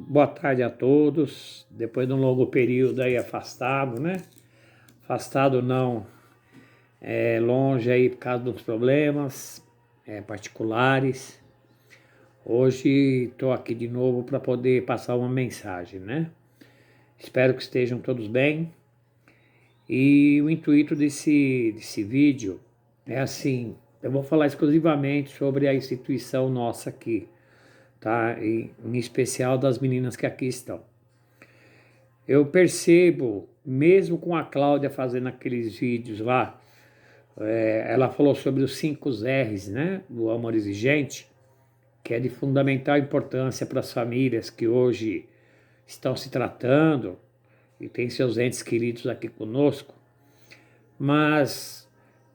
Boa tarde a todos. Depois de um longo período aí afastado, né? Afastado não, longe aí por causa dos problemas particulares. Hoje estou aqui de novo para poder passar uma mensagem, né? Espero que estejam todos bem. E o intuito desse vídeo é assim, eu vou falar exclusivamente sobre a instituição nossa aqui, tá? Em especial das meninas que aqui estão. Eu percebo, mesmo com a Cláudia fazendo aqueles vídeos lá, ela falou sobre os 5 R's, né, do amor exigente, que é de fundamental importância para as famílias que hoje estão se tratando e têm seus entes queridos aqui conosco, mas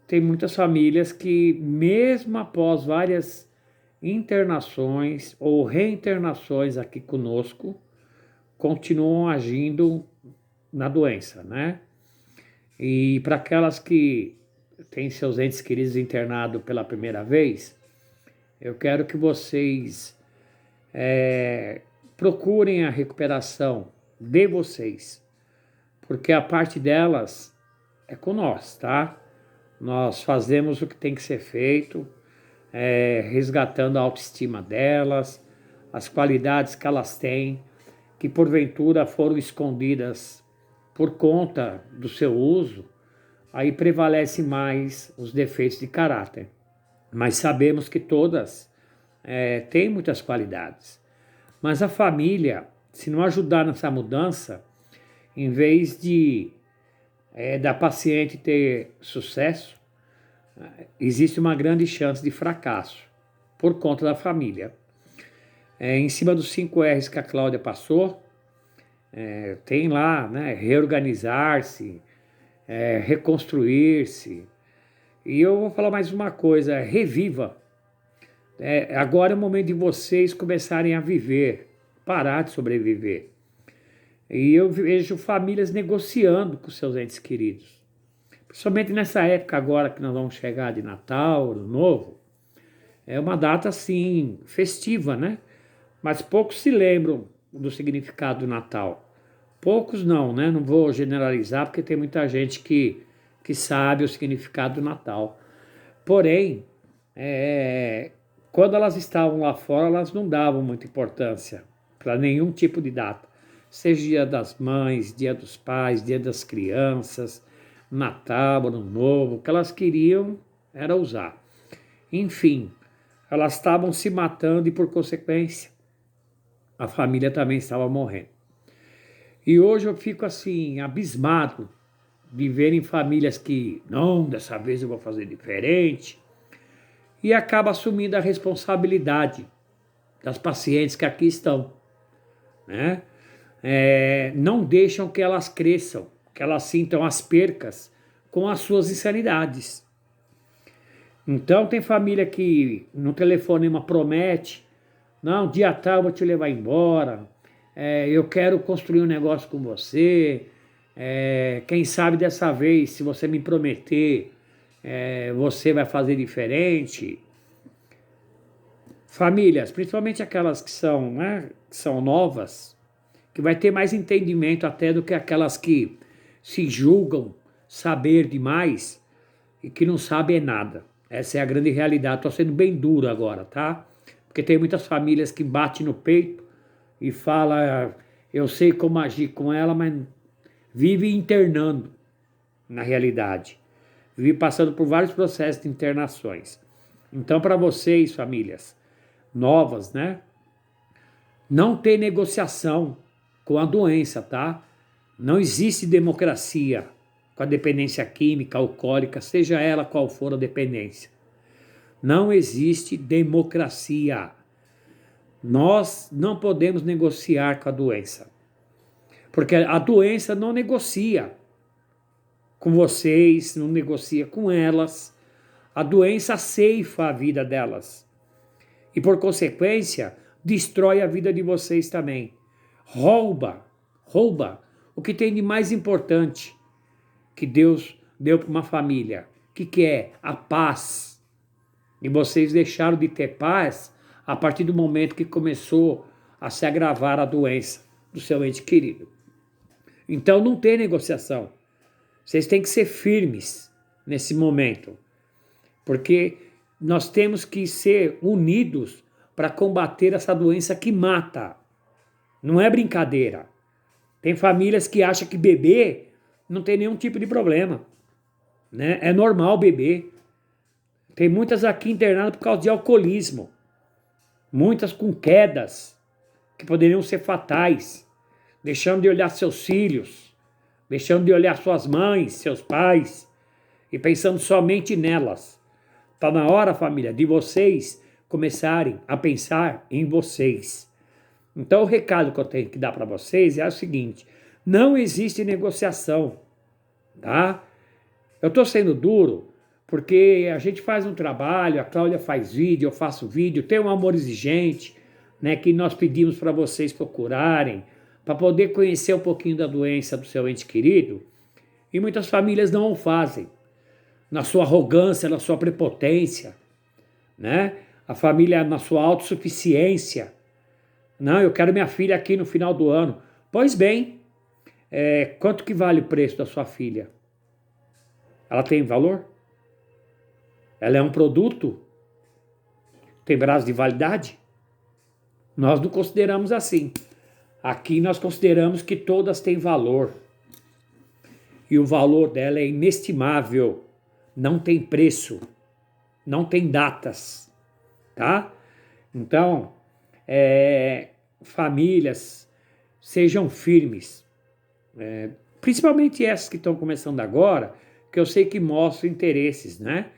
tem muitas famílias que, mesmo após várias internações ou reinternações aqui conosco, continuam agindo na doença, né? E para aquelas que têm seus entes queridos internados pela primeira vez, eu quero que vocês procurem a recuperação de vocês, porque a parte delas é com nós, tá? Nós fazemos o que tem que ser feito, resgatando a autoestima delas, as qualidades que elas têm, que porventura foram escondidas por conta do seu uso, aí prevalece mais os defeitos de caráter. Mas sabemos que todas têm muitas qualidades. Mas a família, se não ajudar nessa mudança, em vez de da paciente ter sucesso, existe uma grande chance de fracasso por conta da família. Em cima dos 5 R's que a Cláudia passou, tem lá, né, reorganizar-se, reconstruir-se. E eu vou falar mais uma coisa, reviva. Agora é o momento de vocês começarem a viver, parar de sobreviver. E eu vejo famílias negociando com seus entes queridos. Principalmente nessa época agora que nós vamos chegar de Natal, Ano Novo. É uma data, assim, festiva, né? Mas poucos se lembram do significado do Natal. Poucos não, né? Não vou generalizar, porque tem muita gente que sabe o significado do Natal. Porém, quando elas estavam lá fora, elas não davam muita importância para nenhum tipo de data. Seja Dia das Mães, Dia dos Pais, Dia das Crianças, Natal, Ano Novo, o que elas queriam era usar. Enfim, elas estavam se matando e, por consequência, a família também estava morrendo. E hoje eu fico assim, abismado de verem famílias que, não, dessa vez eu vou fazer diferente, e acaba assumindo a responsabilidade das pacientes que aqui estão, né? Não deixam que elas cresçam, que elas sintam as percas com as suas insanidades. Então tem família que no telefonema promete, não, dia tal eu vou te levar embora, eu quero construir um negócio com você, quem sabe dessa vez, se você me prometer, você vai fazer diferente. Famílias, principalmente aquelas que são, né, que são novas, que vai ter mais entendimento até do que aquelas que se julgam saber demais e que não sabem nada. Essa é a grande realidade. Estou sendo bem duro agora, tá? Porque tem muitas famílias que batem no peito e falam, eu sei como agir com ela, mas vive internando na realidade. Vive passando por vários processos de internações. Então, para vocês, famílias novas, né? Não tem negociação com a doença, tá? Não existe democracia com a dependência química, alcoólica, seja ela qual for a dependência. Não existe democracia. Nós não podemos negociar com a doença. Porque a doença não negocia com vocês, não negocia com elas. A doença ceifa a vida delas. E por consequência, destrói a vida de vocês também. Rouba o que tem de mais importante que Deus deu para uma família, que é a paz. E vocês deixaram de ter paz a partir do momento que começou a se agravar a doença do seu ente querido. Então não tem negociação. Vocês têm que ser firmes nesse momento, porque nós temos que ser unidos para combater essa doença que mata. Não é brincadeira. Tem famílias que acham que beber não tem nenhum tipo de problema, né? É normal beber. Tem muitas aqui internadas por causa de alcoolismo. Muitas com quedas que poderiam ser fatais, deixando de olhar seus filhos, deixando de olhar suas mães, seus pais e pensando somente nelas. Está na hora, família, de vocês começarem a pensar em vocês. Então o recado que eu tenho que dar para vocês é o seguinte: não existe negociação, tá? Eu estou sendo duro porque a gente faz um trabalho, a Cláudia faz vídeo, eu faço vídeo, tem um Amor Exigente, né, que nós pedimos para vocês procurarem, para poder conhecer um pouquinho da doença do seu ente querido, e muitas famílias não o fazem, na sua arrogância, na sua prepotência, né? A família na sua autossuficiência. Não, eu quero minha filha aqui no final do ano. Pois bem, quanto que vale o preço da sua filha? Ela tem valor? Ela é um produto? Tem prazo de validade? Nós não consideramos assim. Aqui nós consideramos que todas têm valor. E o valor dela é inestimável. Não tem preço. Não tem datas. Tá? Então, famílias, sejam firmes. Principalmente essas que estão começando agora, que eu sei que mostram interesses, né?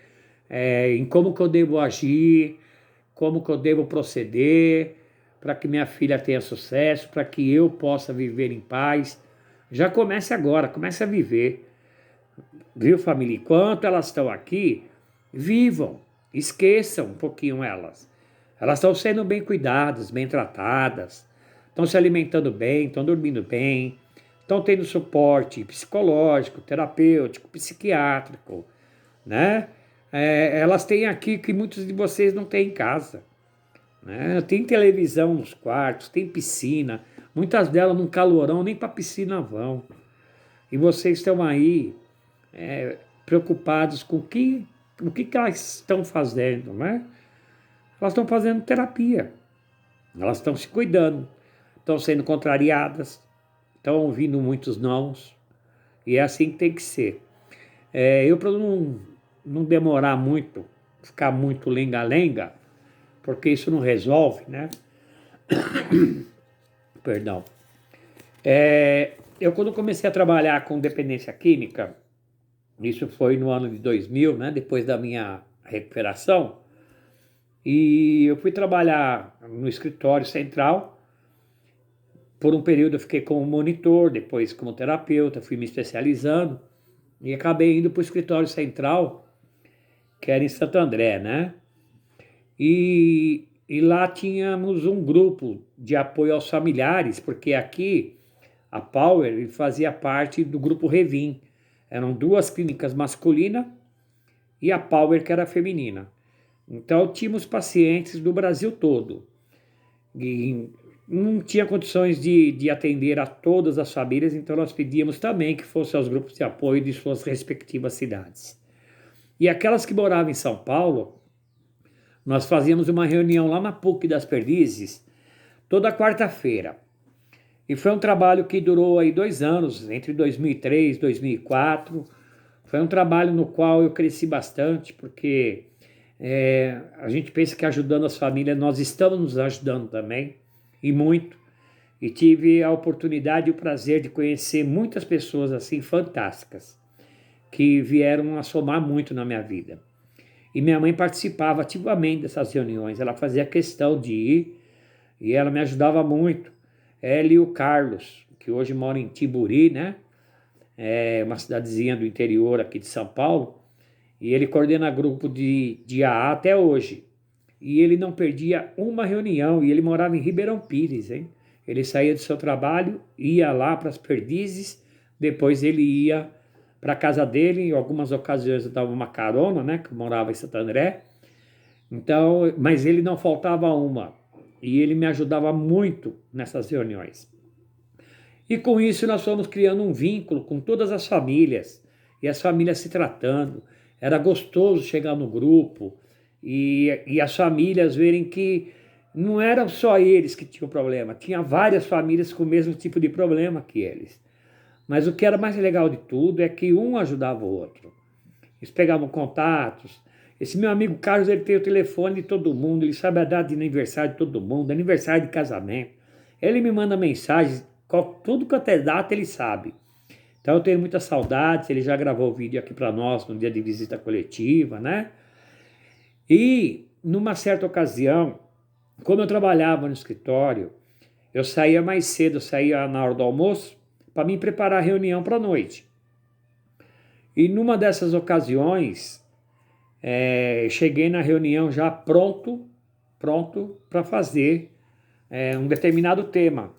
Em como que eu devo agir, como que eu devo proceder, para que minha filha tenha sucesso, para que eu possa viver em paz. Já comece agora, comece a viver. Viu, família? Enquanto elas estão aqui, vivam, esqueçam um pouquinho elas. Elas estão sendo bem cuidadas, bem tratadas, estão se alimentando bem, estão dormindo bem, estão tendo suporte psicológico, terapêutico, psiquiátrico, né? Elas têm aqui que muitos de vocês não têm em casa, né? Tem televisão nos quartos, tem piscina, muitas delas num calorão, nem para piscina vão. E vocês estão aí preocupados com o que elas estão fazendo, né? Elas estão fazendo terapia, elas estão se cuidando, estão sendo contrariadas, estão ouvindo muitos nãos, e é assim que tem que ser. Eu, para não demorar muito, ficar muito lenga-lenga, porque isso não resolve, né? Perdão. Eu, quando comecei a trabalhar com dependência química, isso foi no ano de 2000, né? Depois da minha recuperação, e eu fui trabalhar no escritório central. Por um período eu fiquei como monitor, depois como terapeuta, fui me especializando e acabei indo para o escritório central, que era em Santo André, né? E lá tínhamos um grupo de apoio aos familiares, porque aqui a Power fazia parte do grupo Revim. Eram duas clínicas masculinas e a Power, que era feminina. Então tínhamos pacientes do Brasil todo. E não tinha condições de atender a todas as famílias, então nós pedíamos também que fossem aos grupos de apoio de suas respectivas cidades. E aquelas que moravam em São Paulo, nós fazíamos uma reunião lá na PUC das Perdizes, toda quarta-feira. E foi um trabalho que durou aí 2 anos, entre 2003 e 2004. Foi um trabalho no qual eu cresci bastante, porque a gente pensa que ajudando as famílias, nós estamos nos ajudando também, e muito. E tive a oportunidade e o prazer de conhecer muitas pessoas assim fantásticas, que vieram a somar muito na minha vida. E minha mãe participava ativamente dessas reuniões, ela fazia questão de ir, e ela me ajudava muito. Ela e o Carlos, que hoje mora em Tiburi, né? É uma cidadezinha do interior aqui de São Paulo, e ele coordena grupo de AA até hoje. E ele não perdia uma reunião, e ele morava em Ribeirão Pires, hein? Ele saía do seu trabalho, ia lá para as Perdizes, depois ele ia para a casa dele, em algumas ocasiões eu dava uma carona, né, que eu morava em Santo André. Então, mas ele não faltava uma. e ele me ajudava muito nessas reuniões. E com isso nós fomos criando um vínculo com todas as famílias, e as famílias se tratando. Era gostoso chegar no grupo e as famílias verem que não eram só eles que tinham problema, tinha várias famílias com o mesmo tipo de problema que eles. Mas o que era mais legal de tudo é que um ajudava o outro. Eles pegavam contatos. Esse meu amigo Carlos, ele tem o telefone de todo mundo, ele sabe a data de aniversário de todo mundo, aniversário de casamento. Ele me manda mensagem, tudo quanto é data ele sabe. Então eu tenho muitas saudades, ele já gravou vídeo aqui para nós no dia de visita coletiva, né? E numa certa ocasião, como eu trabalhava no escritório, eu saía mais cedo, eu saía na hora do almoço para me preparar a reunião para a noite. E numa dessas ocasiões, cheguei na reunião já pronto para fazer um determinado tema.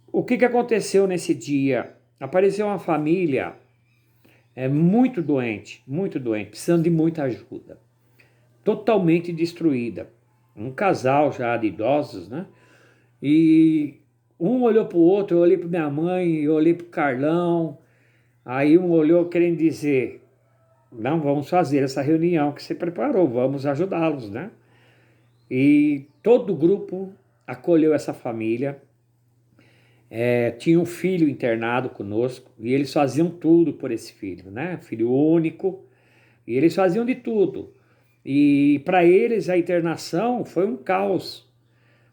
O que aconteceu nesse dia? Apareceu uma família muito doente, precisando de muita ajuda, totalmente destruída. Um casal já de idosos, né? E um olhou para o outro, eu olhei para minha mãe, eu olhei para o Carlão, aí um olhou querendo dizer, não, vamos fazer essa reunião que você preparou, vamos ajudá-los, né? E todo o grupo acolheu essa família. Tinha um filho internado conosco e eles faziam tudo por esse filho, né? Filho único, e eles faziam de tudo. E para eles a internação foi um caos,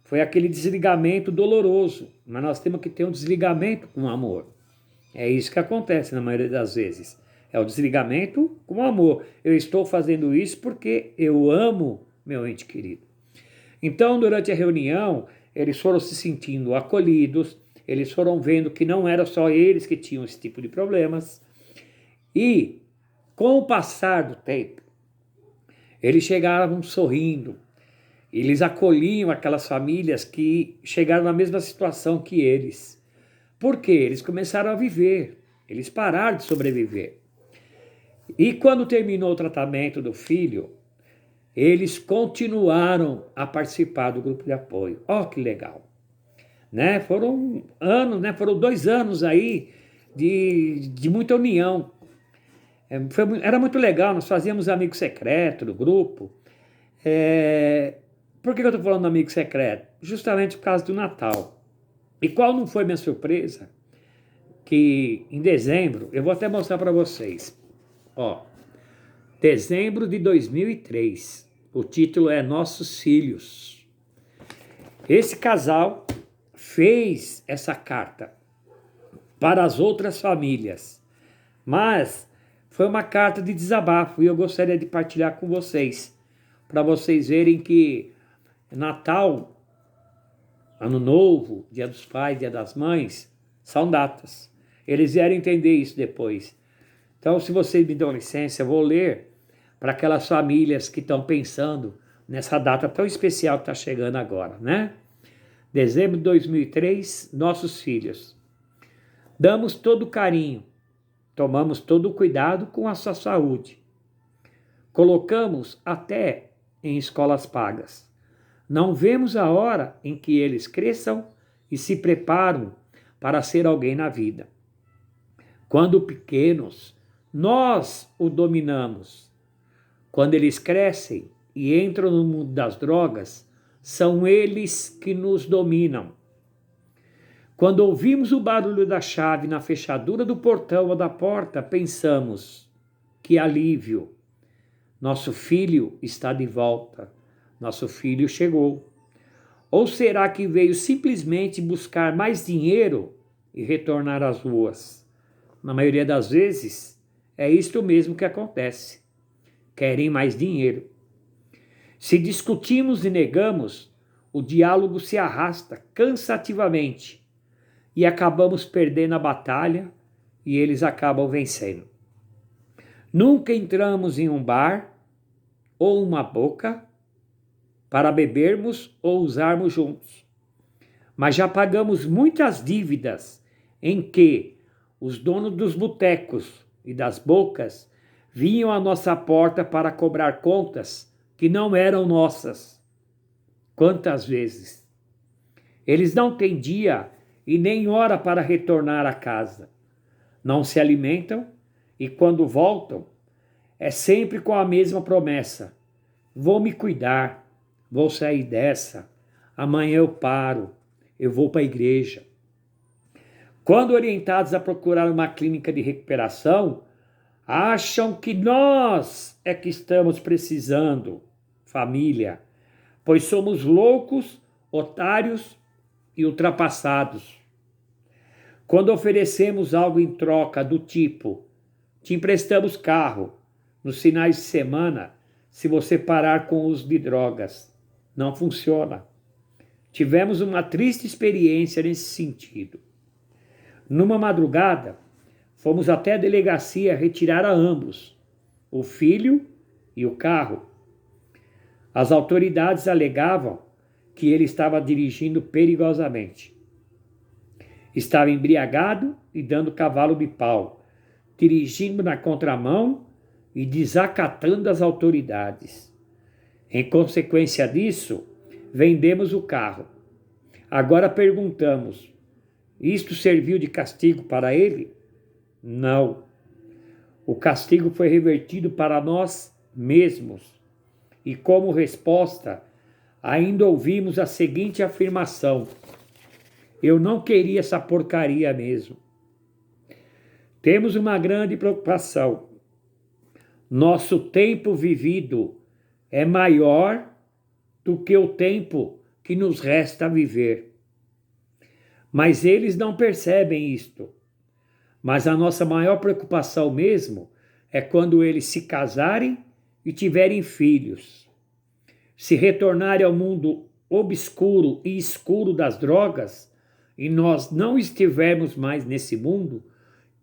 foi aquele desligamento doloroso, mas nós temos que ter um desligamento com amor. É isso que acontece na maioria das vezes, é o desligamento com amor. Eu estou fazendo isso porque eu amo meu ente querido. Então, durante a reunião, eles foram se sentindo acolhidos, eles foram vendo que não era só eles que tinham esse tipo de problemas. E, com o passar do tempo, eles chegavam sorrindo. Eles acolhiam aquelas famílias que chegaram na mesma situação que eles. Por quê? Eles começaram a viver. Eles pararam de sobreviver. E quando terminou o tratamento do filho, eles continuaram a participar do grupo de apoio. Ó, que legal! Né? Foram anos, né? Foram 2 anos aí de muita união. Era muito legal, nós fazíamos amigo secreto do grupo. Por que eu estou falando do amigo secreto? Justamente por causa do Natal. E qual não foi minha surpresa? Que em dezembro, eu vou até mostrar para vocês. Ó, dezembro de 2003, o título é Nossos Filhos. Esse casal fez essa carta para as outras famílias, mas foi uma carta de desabafo e eu gostaria de partilhar com vocês, para vocês verem que Natal, Ano Novo, Dia dos Pais, Dia das Mães, são datas. Eles vieram entender isso depois. Então, se vocês me dão licença, eu vou ler para aquelas famílias que estão pensando nessa data tão especial que está chegando agora, né? Dezembro de 2003, nossos filhos. Damos todo o carinho, tomamos todo o cuidado com a sua saúde. Colocamos até em escolas pagas. Não vemos a hora em que eles cresçam e se preparam para ser alguém na vida. Quando pequenos, nós o dominamos. Quando eles crescem e entram no mundo das drogas, são eles que nos dominam. Quando ouvimos o barulho da chave na fechadura do portão ou da porta, pensamos: que alívio! Nosso filho está de volta. Nosso filho chegou. Ou será que veio simplesmente buscar mais dinheiro e retornar às ruas? Na maioria das vezes, é isto mesmo que acontece. Querem mais dinheiro. Se discutimos e negamos, o diálogo se arrasta cansativamente e acabamos perdendo a batalha e eles acabam vencendo. Nunca entramos em um bar ou uma boca para bebermos ou usarmos juntos, mas já pagamos muitas dívidas em que os donos dos botecos e das bocas vinham à nossa porta para cobrar contas que não eram nossas. Quantas vezes? Eles não têm dia e nem hora para retornar à casa. Não se alimentam e quando voltam, é sempre com a mesma promessa: vou me cuidar, vou sair dessa, amanhã eu paro, eu vou para a igreja. Quando orientados a procurar uma clínica de recuperação, acham que nós é que estamos precisando, família, pois somos loucos, otários e ultrapassados. Quando oferecemos algo em troca do tipo, te emprestamos carro, nos finais de semana, se você parar com o uso de drogas, não funciona. Tivemos uma triste experiência nesse sentido. Numa madrugada, fomos até a delegacia retirar a ambos, o filho e o carro. As autoridades alegavam que ele estava dirigindo perigosamente. Estava embriagado e dando cavalo de pau, dirigindo na contramão e desacatando as autoridades. Em consequência disso, vendemos o carro. Agora perguntamos: isto serviu de castigo para ele? Não. O castigo foi revertido para nós mesmos. E como resposta, ainda ouvimos a seguinte afirmação: eu não queria essa porcaria mesmo. Temos uma grande preocupação. Nosso tempo vivido é maior do que o tempo que nos resta viver. Mas eles não percebem isto. Mas a nossa maior preocupação mesmo é quando eles se casarem e tiverem filhos. Se retornarem ao mundo obscuro e escuro das drogas e nós não estivermos mais nesse mundo,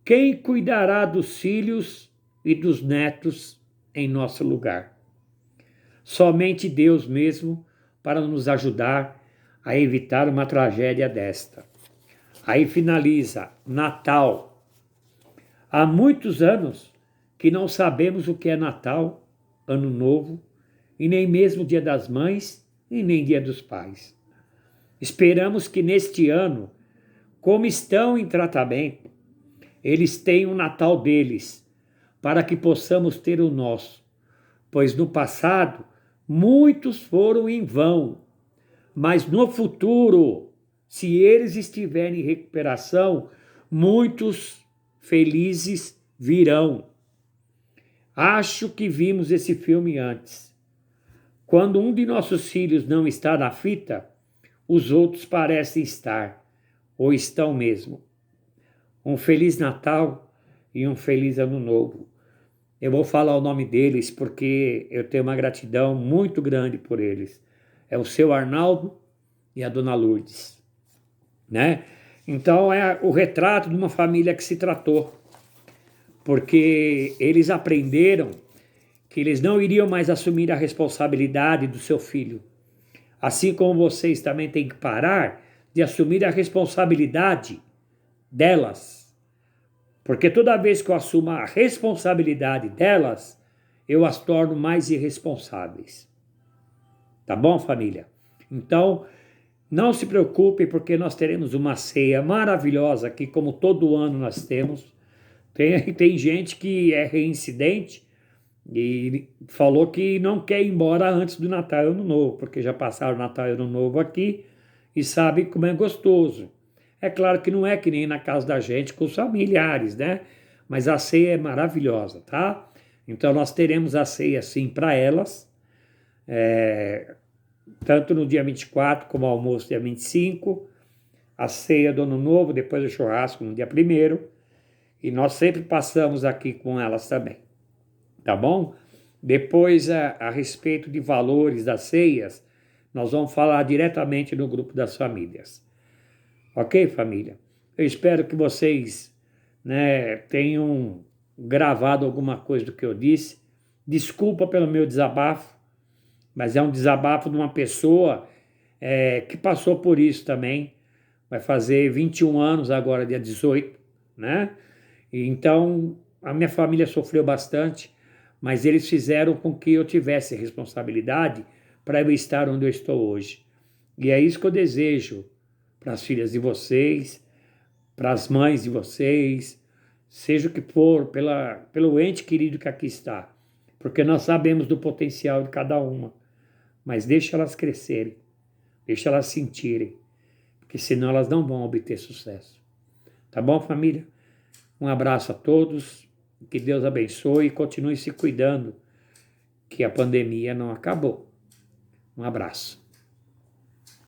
quem cuidará dos filhos e dos netos em nosso lugar? Somente Deus mesmo para nos ajudar a evitar uma tragédia desta. Aí finaliza, Natal. Há muitos anos que não sabemos o que é Natal, Ano Novo, e nem mesmo Dia das Mães, e nem Dia dos Pais. Esperamos que neste ano, como estão em tratamento, eles tenham o Natal deles, para que possamos ter o nosso, pois no passado muitos foram em vão, mas no futuro, se eles estiverem em recuperação, muitos felizes virão. Acho que vimos esse filme antes. Quando um de nossos filhos não está na fita, os outros parecem estar, ou estão mesmo. Um Feliz Natal e um Feliz Ano Novo. Eu vou falar o nome deles porque eu tenho uma gratidão muito grande por eles. É o seu Arnaldo e a dona Lourdes, né? Então é o retrato de uma família que se tratou, porque eles aprenderam que eles não iriam mais assumir a responsabilidade do seu filho. Assim como vocês também têm que parar de assumir a responsabilidade delas. Porque toda vez que eu assumo a responsabilidade delas, eu as torno mais irresponsáveis. Tá bom, família? Então, não se preocupem, porque nós teremos uma ceia maravilhosa aqui, como todo ano nós temos. Tem gente que é reincidente e falou que não quer ir embora antes do Natal e Ano Novo, porque já passaram o Natal e Ano Novo aqui e sabe como é gostoso. É claro que não é que nem na casa da gente com os familiares, né? Mas a ceia é maravilhosa, tá? Então nós teremos a ceia sim para elas, tanto no dia 24 como ao almoço dia 25, a ceia do Ano Novo, depois do churrasco no dia 1º, e nós sempre passamos aqui com elas também, tá bom? Depois, a respeito de valores das ceias, nós vamos falar diretamente no grupo das famílias. Ok, família? Eu espero que vocês, né, tenham gravado alguma coisa do que eu disse. Desculpa pelo meu desabafo, mas é um desabafo de uma pessoa que passou por isso também. Vai fazer 21 anos agora, dia 18, né? Então, a minha família sofreu bastante, mas eles fizeram com que eu tivesse responsabilidade para eu estar onde eu estou hoje. E é isso que eu desejo para as filhas de vocês, para as mães de vocês, seja o que for, pelo ente querido que aqui está. Porque nós sabemos do potencial de cada uma. Mas deixa elas crescerem, deixa elas sentirem, porque senão elas não vão obter sucesso. Tá bom, família? Um abraço a todos, que Deus abençoe e continue se cuidando, que a pandemia não acabou. Um abraço.